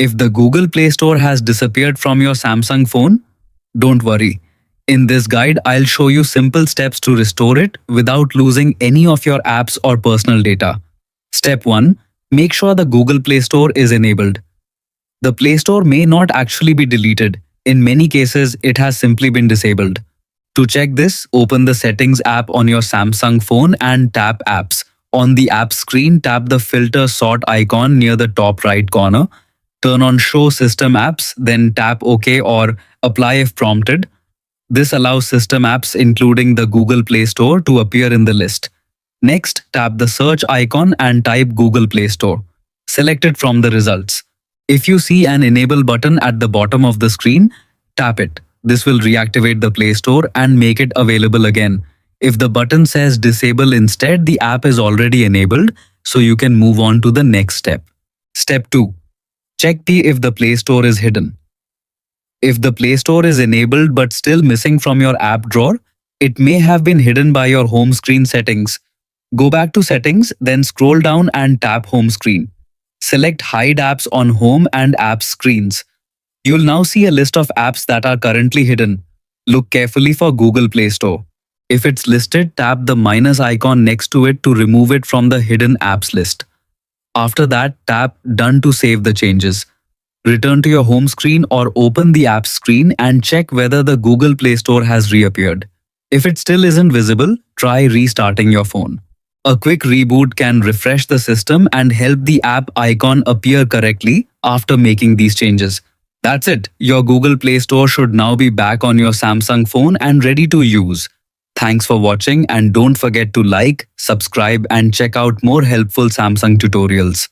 If the Google Play Store has disappeared from your Samsung phone, don't worry. In this guide, I'll show you simple steps to restore it without losing any of your apps or personal data. Step 1. Make sure the Google Play Store is enabled. The Play Store may not actually be deleted. In many cases, it has simply been disabled. To check this, open the Settings app on your Samsung phone and tap Apps. On the app screen, tap the Filter Sort icon near the top right corner. Turn on Show System Apps, then tap OK or Apply if prompted. This allows system apps including the Google Play Store to appear in the list. Next, tap the search icon and type Google Play Store. Select it from the results. If you see an Enable button at the bottom of the screen, tap it. This will reactivate the Play Store and make it available again. If the button says Disable instead, the app is already enabled, so you can move on to the next step. Step 2. Check if the Play Store is hidden. If the Play Store is enabled but still missing from your app drawer, it may have been hidden by your home screen settings. Go back to Settings, then scroll down and tap Home Screen. Select Hide Apps on Home and Apps screens. You'll now see a list of apps that are currently hidden. Look carefully for Google Play Store. If it's listed, tap the minus icon next to it to remove it from the hidden apps list. After that, tap Done to save the changes. Return to your home screen or open the apps screen and check whether the Google Play Store has reappeared. If it still isn't visible, try restarting your phone. A quick reboot can refresh the system and help the app icon appear correctly after making these changes. That's it. Your Google Play Store should now be back on your Samsung phone and ready to use. Thanks for watching and don't forget to like, subscribe and check out more helpful Samsung tutorials.